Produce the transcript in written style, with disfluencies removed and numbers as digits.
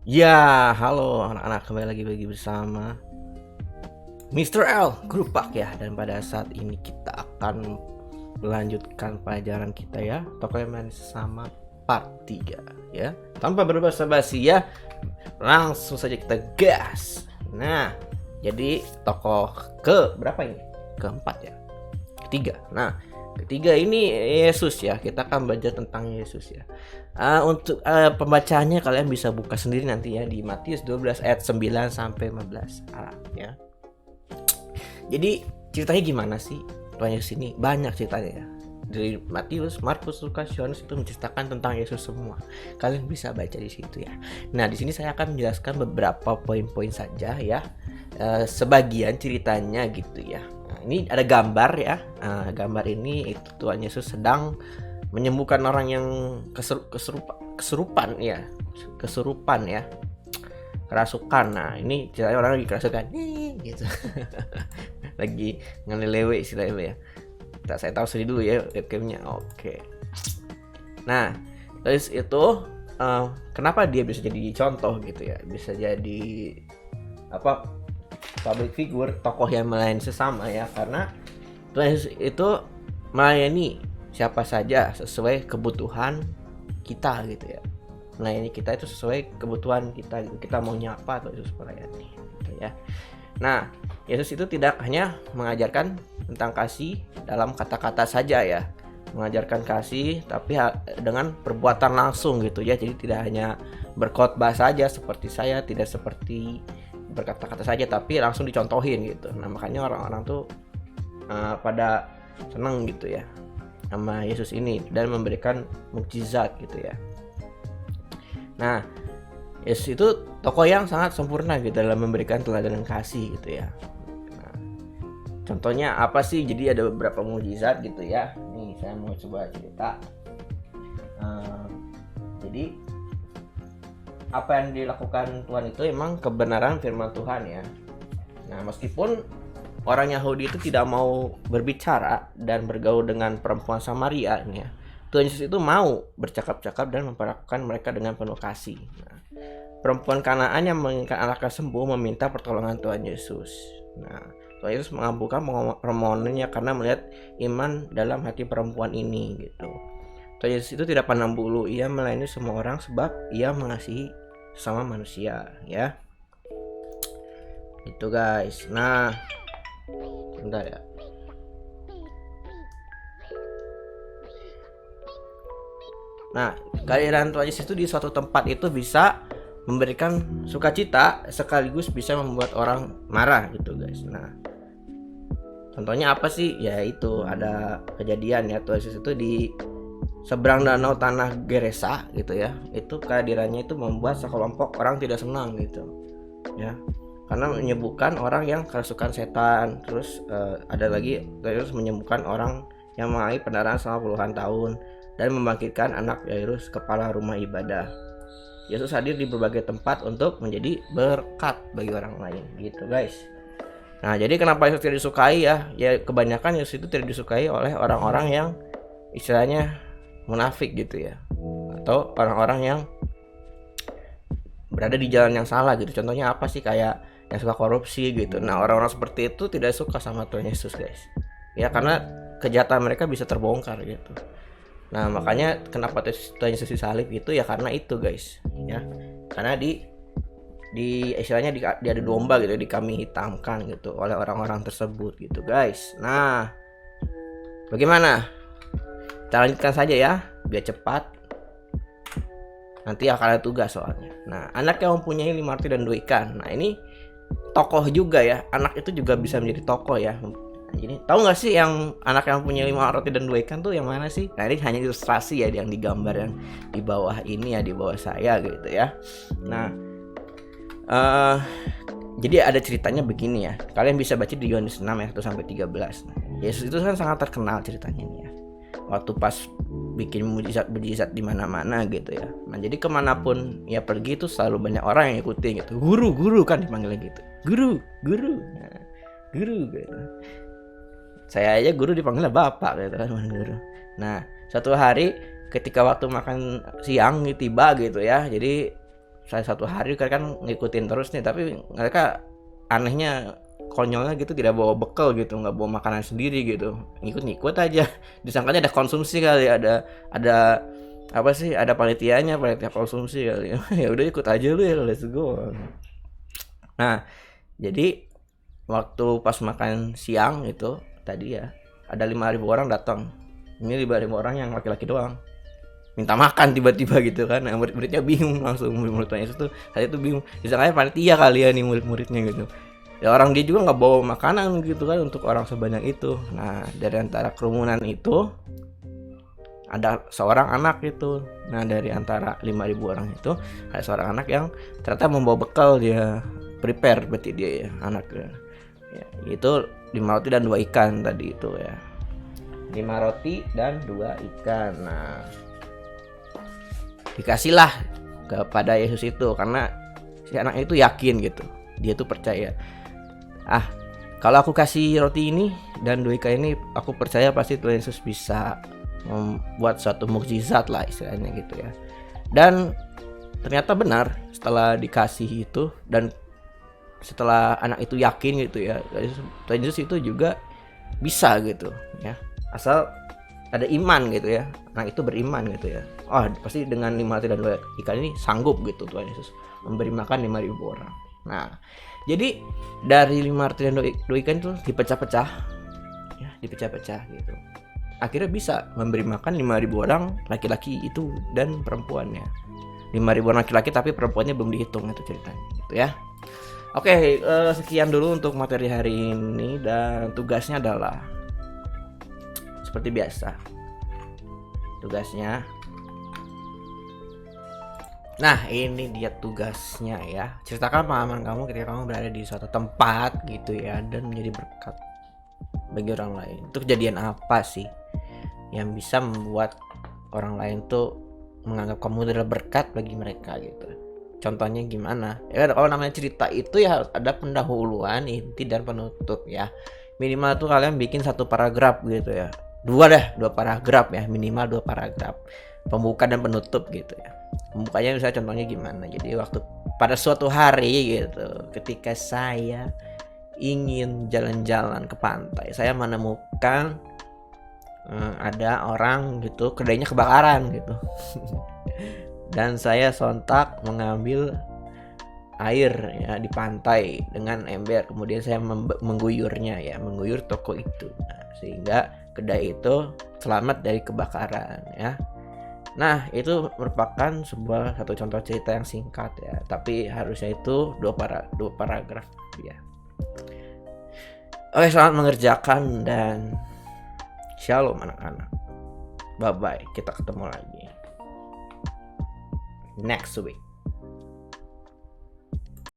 Ya, halo anak-anak, kembali lagi bersama Mr. L Grupak ya. Dan pada saat ini kita akan melanjutkan pelajaran kita ya, Tokoh yang Manis Sesama part 3 ya. Tanpa berbasa-basi ya, langsung saja kita gas. Nah, jadi tokoh ke berapa ini? Keempat ya, ketiga. Nah, ketiga ini Yesus ya. Kita akan belajar tentang Yesus ya. Untuk pembacaannya kalian bisa buka sendiri nanti ya di Matius 12 ayat 9 sampai 15 ya. Jadi ceritanya gimana sih Tuhan Yesus ini? Banyak ceritanya ya. Dari Matius, Markus, Lukas, Yohanes itu menceritakan tentang Yesus semua. Kalian bisa baca di situ ya. Nah, di sini saya akan menjelaskan beberapa poin-poin saja ya. Sebagian ceritanya gitu ya. Nah, ini ada gambar ya. Gambar ini itu Tuhan Yesus sedang menyembuhkan orang yang kesurupan ya, kerasukan. Nah, ini ceritanya orang lagi kerasukan gitu. Lagi ngelelewe istilahnya ya. Saya tahu sedih dulu ya webcamnya. Oke. Nah, terus itu kenapa dia bisa jadi contoh gitu ya, bisa jadi public figure, tokoh yang melayani sesama ya, karena Tuhan Yesus itu melayani siapa saja sesuai kebutuhan kita gitu ya. Melayani kita itu sesuai kebutuhan kita gitu. Kita mau nyapa atau Yesus melayani gitu ya. Nah, Yesus itu tidak hanya mengajarkan tentang kasih dalam kata-kata saja ya, mengajarkan kasih tapi dengan perbuatan langsung gitu ya. Jadi tidak hanya berkhotbah saja seperti saya, tidak seperti berkata-kata saja, tapi langsung dicontohin gitu. Nah, makanya orang-orang tuh pada senang gitu ya sama Yesus ini dan memberikan mukjizat gitu ya. Nah, Yesus itu tokoh yang sangat sempurna gitu dalam memberikan teladan kasih gitu ya. Nah, contohnya apa sih? Jadi ada beberapa mukjizat gitu ya. Nih saya mau coba cerita. Jadi apa yang dilakukan Tuhan itu emang kebenaran firman Tuhan ya. Nah, meskipun orang Yahudi itu tidak mau berbicara dan bergaul dengan perempuan Samaria nih ya, Tuhan Yesus itu mau bercakap-cakap dan memperlakukan mereka dengan penuh kasih. Nah, perempuan Kanaan yang menginginkan anaknya sembuh meminta pertolongan Tuhan Yesus. Nah, Tuhan Yesus mengabulkan permohonannya karena melihat iman dalam hati perempuan ini gitu. Tuhan Yesus itu tidak pandang bulu, ia melayani semua orang sebab ia mengasihi sesama manusia ya. Itu guys. Nah, bentar ya. Nah, kehadiran Tuhan Yesus itu di suatu tempat itu bisa memberikan sukacita sekaligus bisa membuat orang marah gitu guys. Nah, contohnya apa sih? Ya itu ada kejadian ya, Tuhan Yesus itu di seberang danau tanah Gerasa gitu ya. Itu kehadirannya itu membuat sekelompok orang tidak senang gitu ya, karena menyembuhkan orang yang kerasukan setan. Terus ada lagi terus menyembuhkan orang yang mengalami pendarahan selama puluhan tahun dan membangkitkan anak Yairus kepala rumah ibadah. Yesus hadir di berbagai tempat untuk menjadi berkat bagi orang lain gitu guys. Nah, jadi kenapa Yesus tidak disukai ya? Ya kebanyakan Yesus itu tidak disukai oleh orang-orang yang istilahnya munafik gitu ya, atau orang-orang yang berada di jalan yang salah gitu. Contohnya apa sih? Kayak yang suka korupsi gitu. Nah, orang-orang seperti itu tidak suka sama Tuhan Yesus guys ya, karena kejahatan mereka bisa terbongkar gitu. Nah, makanya kenapa Tuhan Yesus disalib itu ya karena itu guys ya, karena di istilahnya diadu domba gitu, dikambing hitamkan gitu oleh orang-orang tersebut gitu guys. Nah, bagaimana? Kita lanjutkan saja ya biar cepat, nanti akan ada tugas soalnya. Nah, anak yang mempunyai 5 roti dan 2 ikan. Nah, ini tokoh juga ya, anak itu juga bisa menjadi tokoh ya. Jadi tahu nggak sih yang anak yang punya 5 roti dan 2 ikan tuh yang mana sih? Nah, ini hanya ilustrasi ya yang digambar yang di bawah ini ya, di bawah saya gitu ya. Nah, jadi ada ceritanya begini ya. Kalian bisa baca di Yohanes 6 ayat 1 sampai 13. Nah, Yesus itu kan sangat terkenal ceritanya nih ya. Waktu pas bikin mujizat di mana-mana gitu ya. Nah, jadi kemanapun ya pergi itu selalu banyak orang yang ikutin gitu. Guru kan dipanggilnya gitu. Guru. Nah, guru gitu. Saya aja guru dipanggilnya bapak gitu kan, guru. Nah, suatu hari ketika waktu makan siang tiba gitu ya. Jadi saya satu hari kan ngikutin terus nih, tapi mereka anehnya, konyolnya gitu, tidak bawa bekal gitu, nggak bawa makanan sendiri gitu, ngikut-ngikut aja. Disangkanya ada konsumsi kali, ada apa sih, ada panitia konsumsi kali. Ya udah ikut aja lu ya, let's go. Nah, jadi waktu pas makan siang itu tadi ya, ada 5.000 orang datang. Ini 5.000 orang yang laki-laki doang, minta makan tiba-tiba gitu kan. Nah, murid-muridnya bingung langsung, murid-murid Yesus tuh saya tuh bingung, disangkanya panitia kali ya nih murid-muridnya gitu. Ya orang dia juga nggak bawa makanan gitu kan untuk orang sebanyak itu. Nah, dari antara kerumunan itu ada seorang anak itu. Nah, dari antara 5.000 orang itu ada seorang anak yang ternyata membawa bekal, dia prepare berarti dia ya, anaknya. Ya, itu 5 roti dan 2 ikan tadi itu ya. 5 roti dan 2 ikan. Nah, dikasihlah kepada Yesus itu karena si anak itu yakin gitu. Dia tuh percaya. Kalau aku kasih roti ini dan 2 ikan ini, aku percaya pasti Tuhan Yesus bisa membuat suatu mukjizat lah istilahnya gitu ya. Dan ternyata benar, setelah dikasih itu dan setelah anak itu yakin gitu ya, Tuhan Yesus itu juga bisa gitu ya, asal ada iman gitu ya. Anak itu beriman gitu ya. Pasti dengan 5 roti dan 2 ikan ini sanggup gitu Tuhan Yesus memberi makan 5.000 orang. Nah, jadi dari 5 roti dan 2 ikan itu dipecah-pecah ya, dipecah-pecah gitu. Akhirnya bisa memberi makan 5.000 orang laki-laki itu dan perempuannya. 5.000 orang laki-laki tapi perempuannya belum dihitung, itu ceritanya gitu ya. Oke, sekian dulu untuk materi hari ini, dan tugasnya adalah seperti biasa. Tugasnya, nah ini dia tugasnya ya. Ceritakan pengalaman kamu ketika kamu berada di suatu tempat gitu ya, dan menjadi berkat bagi orang lain. Itu kejadian apa sih yang bisa membuat orang lain tuh menganggap kamu adalah berkat bagi mereka gitu? Contohnya gimana? Ya kalau namanya cerita itu ya harus ada pendahuluan, inti, dan penutup ya. Minimal tuh kalian bikin 1 paragraf gitu ya. 2 paragraf ya, minimal 2 paragraf. Pembuka dan penutup gitu ya. Pembukanya misalnya contohnya gimana? Jadi waktu pada suatu hari gitu, ketika saya ingin jalan-jalan ke pantai, saya menemukan ada orang gitu, kedainya kebakaran gitu. Dan saya sontak mengambil air ya di pantai dengan ember, kemudian saya mengguyurnya ya, mengguyur toko itu. Nah, sehingga kedai itu selamat dari kebakaran ya. Nah, itu merupakan satu contoh cerita yang singkat ya, tapi harusnya itu 2 paragraf ya. Oke, selamat mengerjakan dan shalom anak-anak. Bye bye, kita ketemu lagi next week.